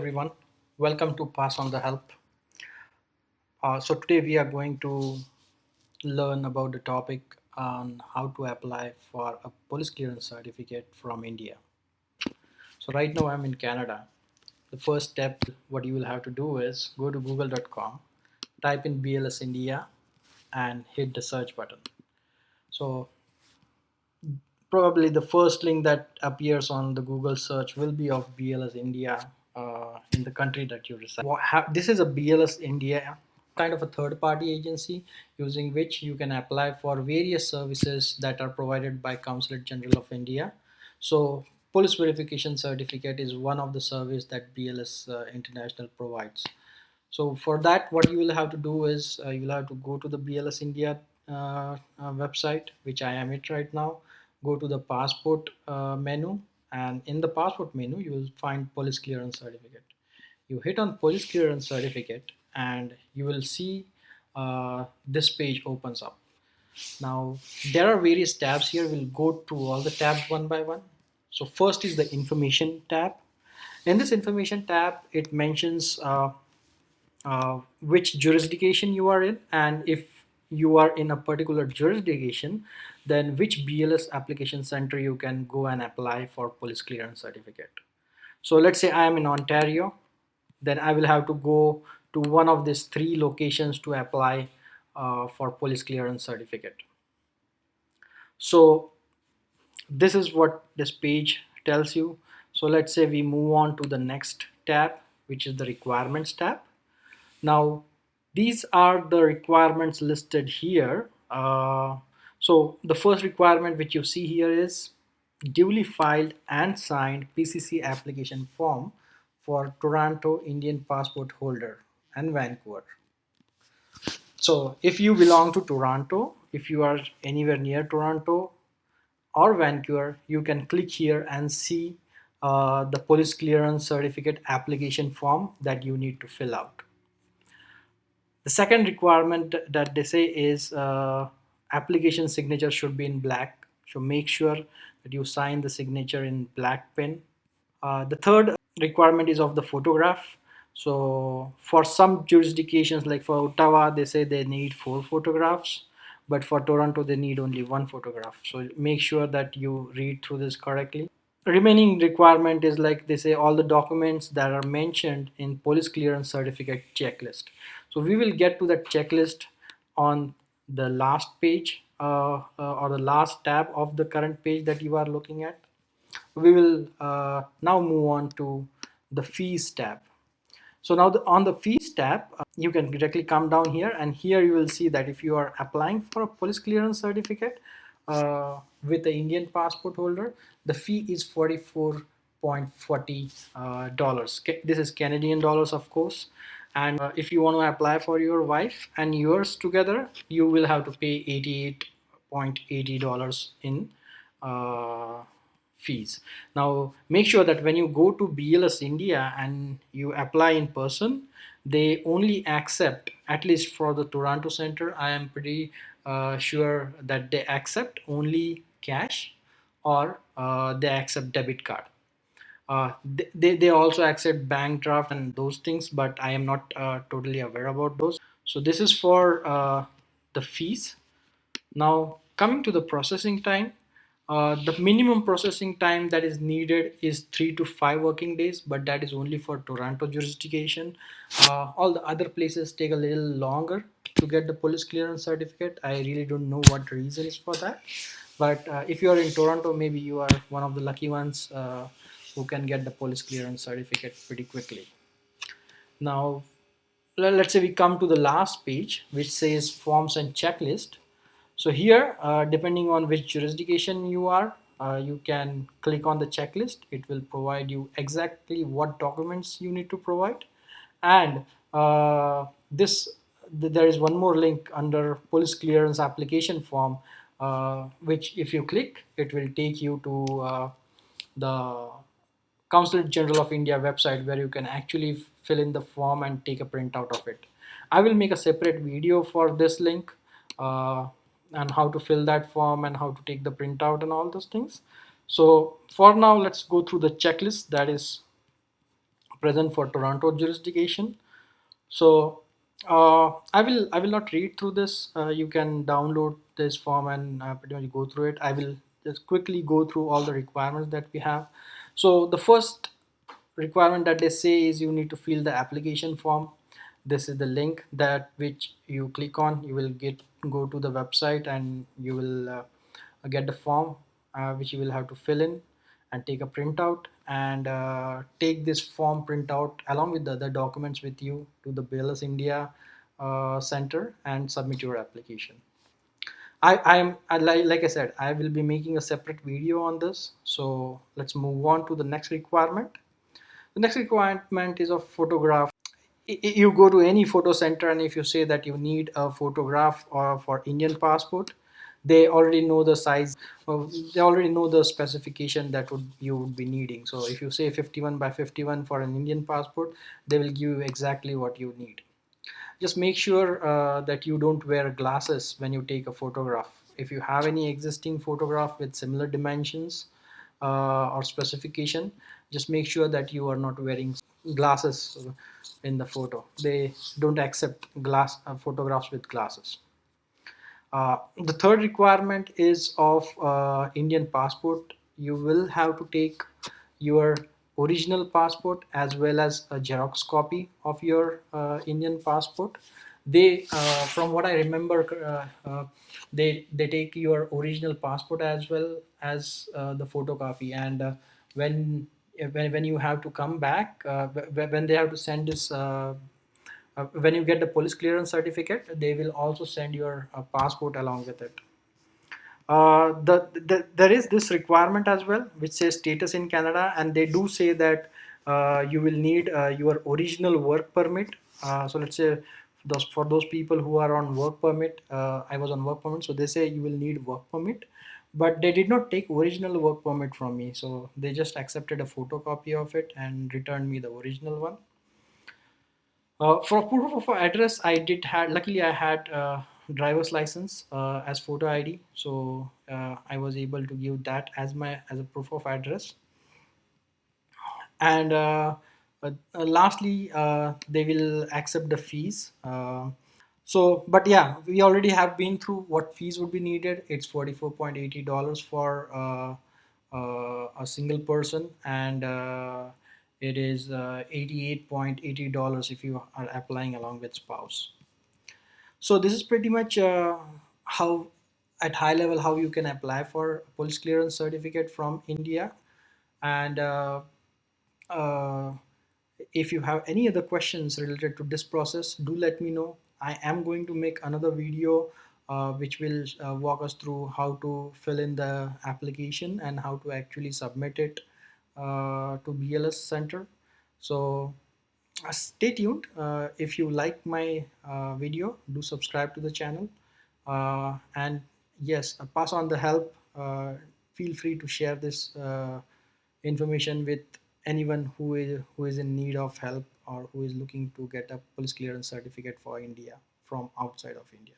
everyone, welcome to Pass on the Help. So today we are going to learn about the topic on how to apply for a police clearance certificate from India. So right now I'm in Canada. The first step, what you will have to do is go to google.com, type in BLS India and hit the search button. So probably the first link that appears on the Google search will be of BLS India in the country that you reside. This is a BLS India, kind of a third party agency using which you can apply for various services that are provided by Consulate General of India. So police verification certificate is one of the service that BLS International provides. So for that, what you will have to do is you will have to go to the BLS India website, which I am it right now. Go to the passport menu, and in the passport menu, you will find police clearance certificate. You hit on police clearance certificate, and you will see this page opens up. Now there are various tabs here. We'll go through all the tabs one by one. So first is the information tab. In this information tab, it mentions which jurisdiction you are in, and if you are in a particular jurisdiction, then which BLS application center you can go and apply for police clearance certificate. So let's say I am in Ontario, then I will have to go to one of these three locations to apply for police clearance certificate. So this is what this page tells you. So let's say we move on to the next tab, which is the requirements tab. Now, these are the requirements listed here. So the first requirement which you see here is duly filed and signed PCC application form for Toronto Indian passport holder and Vancouver. So if you belong to Toronto, if you are anywhere near Toronto or Vancouver, you can click here and see the police clearance certificate application form that you need to fill out. The second requirement that they say is application signature should be in black. So make sure that you sign the signature in black pen. The third requirement is of the photograph. So for some jurisdictions, like for Ottawa, they say they need 4 photographs, but for Toronto, they need only 1 photograph. So make sure that you read through this correctly. Remaining requirement is, like they say, all the documents that are mentioned in police clearance certificate checklist. So we will get to that checklist on the last page or the last tab of the current page that you are looking at. We will now move on to the fees tab. So now on the fees tab, you can directly come down here, and here you will see that if you are applying for a police clearance certificate with the Indian passport holder, the fee is $44.40. This is Canadian dollars, of course. And if you want to apply for your wife and yours together, you will have to pay $88.80 in fees. Now make sure that when you go to BLS India and you apply in person, they only accept, at least for the Toronto Center, I am pretty sure that they accept only cash, or they accept debit card. They also accept bank draft and those things, but I am not totally aware about those. So this is for the fees. Now coming to the processing time, the minimum processing time that is needed is 3 to 5 working days, but that is only for Toronto jurisdiction. All the other places take a little longer to get the police clearance certificate. I really don't know what the reason is for that. But if you are in Toronto, maybe you are one of the lucky ones who can get the police clearance certificate pretty quickly. Now, let's say we come to the last page, which says forms and checklist. So here, depending on which jurisdiction you are, you can click on the checklist. It will provide you exactly what documents you need to provide. And there is one more link under police clearance application form, which if you click, it will take you to the Consulate General of India website, where you can actually fill in the form and take a printout of it. I will make a separate video for this link and how to fill that form and how to take the printout and all those things. So for now, let's go through the checklist that is present for Toronto jurisdiction. So I will not read through this. You can download this form and pretty much go through it. I will just quickly go through all the requirements that we have. So the first requirement that they say is you need to fill the application form. This is the link that which you click on. You will go to the website and you will get the form which you will have to fill in and take a printout, and take this form printout along with the other documents with you to the BLS India center and submit your application. Like I said, I will be making a separate video on this. So let's move on to the next requirement. The next requirement is a photograph. You go to any photo center, and if you say that you need a photograph or for Indian passport, they already know the size. They already know the specification that you would be needing. So if you say 51 by 51 for an Indian passport, they will give you exactly what you need. Just make sure that you don't wear glasses when you take a photograph. If you have any existing photograph with similar dimensions or specification, just make sure that you are not wearing glasses in the photo. They don't accept glass photographs with glasses. The third requirement is of Indian passport. You will have to take your original passport as well as a Xerox copy of your Indian passport. They, from what I remember, they take your original passport as well as the photocopy, and when you have to come back, when they have to send this. When you get the police clearance certificate, they will also send your passport along with it. There is this requirement as well, which says status in Canada, and they do say that you will need your original work permit. So let's say for those people who are on work permit, I was on work permit, so they say you will need work permit, but they did not take original work permit from me, so they just accepted a photocopy of it and returned me the original one. For proof of address, I did had luckily I had driver's license as photo ID, so I was able to give that as a proof of address. And lastly, they will accept the fees. So, but yeah, we already have been through what fees would be needed. It's $44.80 for a single person, and it is $88.80 if you are applying along with spouse. So this is pretty much how, at high level, how you can apply for police clearance certificate from India. And uh, if you have any other questions related to this process, do let me know. I am going to make another video which will walk us through how to fill in the application and how to actually submit it to BLS Center. So stay tuned. If you like my video, do subscribe to the channel. And yes, pass on the help. Feel free to share this information with anyone who is in need of help or who is looking to get a police clearance certificate for India from outside of India.